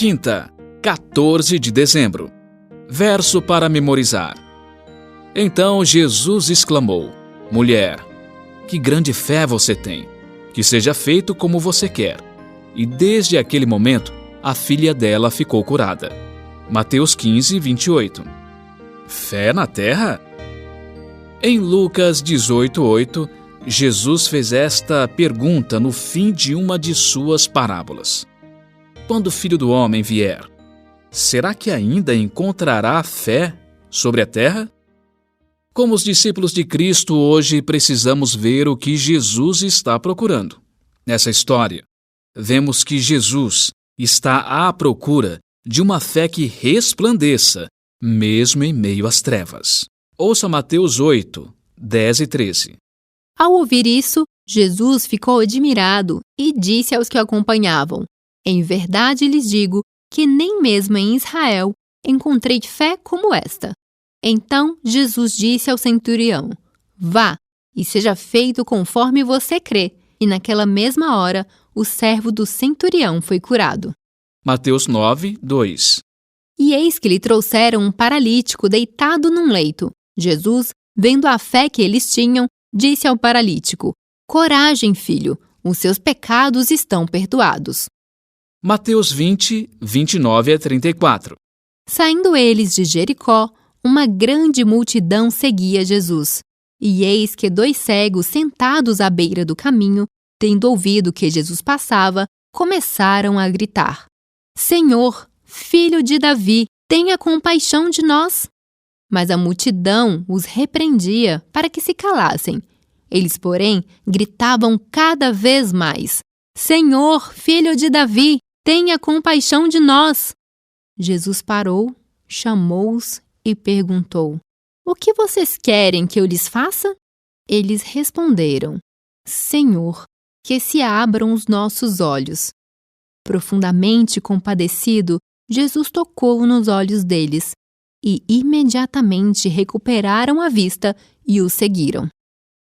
Quinta, 14 de dezembro. Verso para memorizar. Então Jesus exclamou: Mulher, que grande fé você tem! Que seja feito como você quer. E desde aquele momento, a filha dela ficou curada. Mateus 15, 28. Fé na terra? Em Lucas 18, 8, Jesus fez esta pergunta no fim de uma de suas parábolas: Quando o Filho do Homem vier, será que ainda encontrará fé sobre a terra? Como os discípulos de Cristo, hoje precisamos ver o que Jesus está procurando. Nessa história, vemos que Jesus está à procura de uma fé que resplandeça, mesmo em meio às trevas. Ouça Mateus 8, 10 e 13. Ao ouvir isso, Jesus ficou admirado e disse aos que o acompanhavam: Em verdade lhes digo que nem mesmo em Israel encontrei fé como esta. Então Jesus disse ao centurião: Vá, e seja feito conforme você crê. E naquela mesma hora, o servo do centurião foi curado. Mateus 9, 2. E eis que lhe trouxeram um paralítico deitado num leito. Jesus, vendo a fé que eles tinham, disse ao paralítico: Coragem, filho, os seus pecados estão perdoados. Mateus 20, 29 a 34. Saindo eles de Jericó, uma grande multidão seguia Jesus. E eis que 2 cegos sentados à beira do caminho, tendo ouvido que Jesus passava, começaram a gritar: Senhor, filho de Davi, tenha compaixão de nós. Mas a multidão os repreendia para que se calassem. Eles, porém, gritavam cada vez mais: Senhor, filho de Davi, tenha compaixão de nós. Jesus parou, chamou-os e perguntou: O que vocês querem que eu lhes faça? Eles responderam: Senhor, que se abram os nossos olhos. Profundamente compadecido, Jesus tocou nos olhos deles, e imediatamente recuperaram a vista e o seguiram.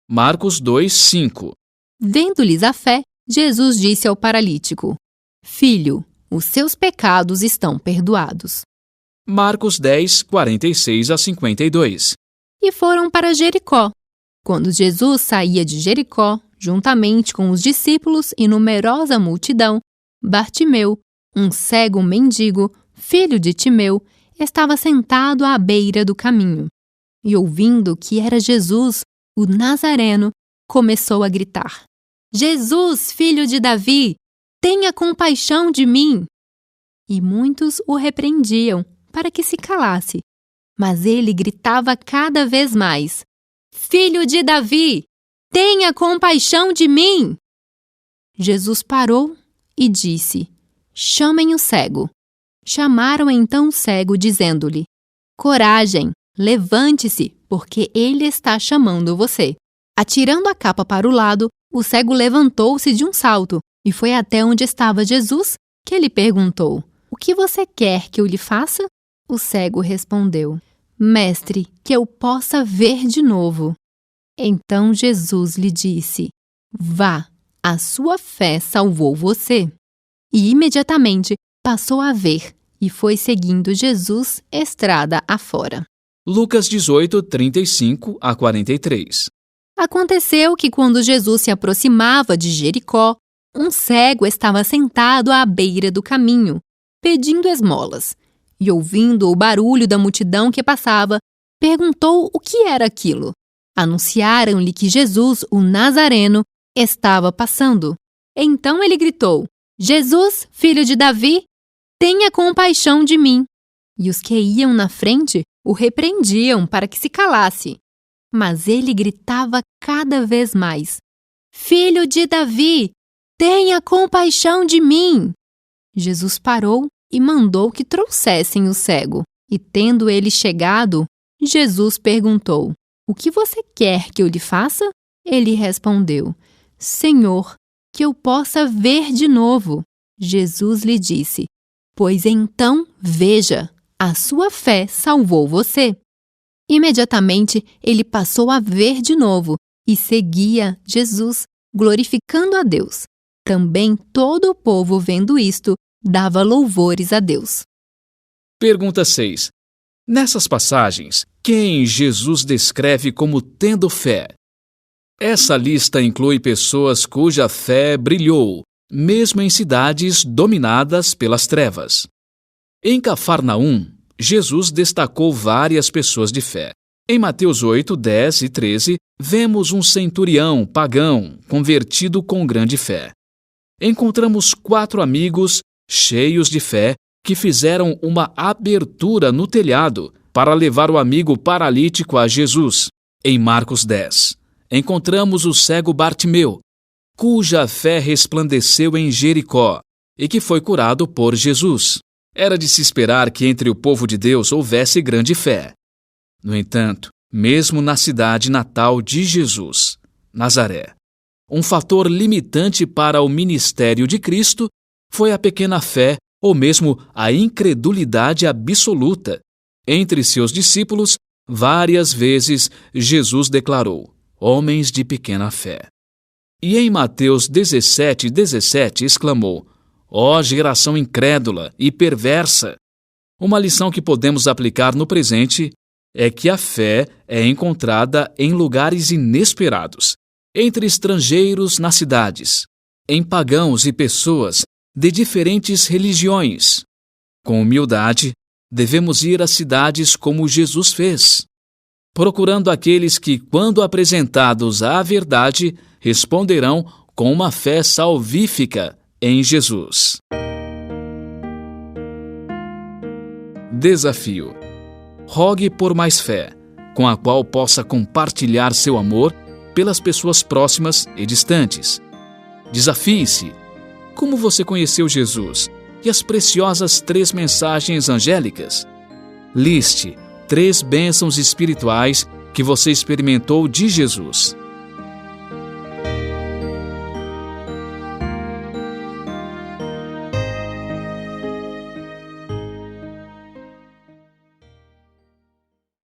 Marcos 2, 5. Vendo-lhes a fé, Jesus disse ao paralítico: Filho, os seus pecados estão perdoados. Marcos 10, 46 a 52. E foram para Jericó. Quando Jesus saía de Jericó, juntamente com os discípulos e numerosa multidão, Bartimeu, um cego mendigo, filho de Timeu, estava sentado à beira do caminho. E ouvindo que era Jesus, o Nazareno, começou a gritar: Jesus, filho de Davi, tenha compaixão de mim! E muitos o repreendiam para que se calasse. Mas ele gritava cada vez mais: Filho de Davi, tenha compaixão de mim! Jesus parou e disse: Chamem o cego. Chamaram então o cego, dizendo-lhe: Coragem, levante-se, porque ele está chamando você. Atirando a capa para o lado, o cego levantou-se de um salto e foi até onde estava Jesus, que lhe perguntou: O que você quer que eu lhe faça? O cego respondeu: Mestre, que eu possa ver de novo. Então Jesus lhe disse: Vá, a sua fé salvou você. E imediatamente passou a ver e foi seguindo Jesus estrada afora. Lucas 18, 35 a 43. Aconteceu que quando Jesus se aproximava de Jericó, um cego estava sentado à beira do caminho, pedindo esmolas. E ouvindo o barulho da multidão que passava, perguntou o que era aquilo. Anunciaram-lhe que Jesus, o Nazareno, estava passando. Então ele gritou: Jesus, filho de Davi, tenha compaixão de mim. E os que iam na frente o repreendiam para que se calasse. Mas ele gritava cada vez mais: Filho de Davi, tenha compaixão de mim. Jesus parou e mandou que trouxessem o cego. E tendo ele chegado, Jesus perguntou: O que você quer que eu lhe faça? Ele respondeu: Senhor, que eu possa ver de novo. Jesus lhe disse: Pois então, veja, a sua fé salvou você. Imediatamente ele passou a ver de novo e seguia Jesus, glorificando a Deus. Também todo o povo, vendo isto, dava louvores a Deus. Pergunta 6. Nessas passagens, quem Jesus descreve como tendo fé? Essa lista inclui pessoas cuja fé brilhou, mesmo em cidades dominadas pelas trevas. Em Cafarnaum, Jesus destacou várias pessoas de fé. Em Mateus 8, 10 e 13, vemos um centurião pagão convertido com grande fé. Encontramos 4 amigos cheios de fé que fizeram uma abertura no telhado para levar o amigo paralítico a Jesus. Em Marcos 10, encontramos o cego Bartimeu, cuja fé resplandeceu em Jericó e que foi curado por Jesus. Era de se esperar que entre o povo de Deus houvesse grande fé. No entanto, mesmo na cidade natal de Jesus, Nazaré, um fator limitante para o ministério de Cristo foi a pequena fé ou mesmo a incredulidade absoluta. Entre seus discípulos, várias vezes Jesus declarou: homens de pequena fé. E em Mateus 17, 17 exclamou: ó geração incrédula e perversa! Uma lição que podemos aplicar no presente é que a fé é encontrada em lugares inesperados, entre estrangeiros nas cidades, em pagãos e pessoas de diferentes religiões. Com humildade, devemos ir às cidades como Jesus fez, procurando aqueles que, quando apresentados à verdade, responderão com uma fé salvífica em Jesus. Desafio: rogue por mais fé, com a qual possa compartilhar seu amor pelas pessoas próximas e distantes. Desafie-se. Como você conheceu Jesus e as preciosas 3 mensagens angélicas? Liste 3 bênçãos espirituais que você experimentou de Jesus.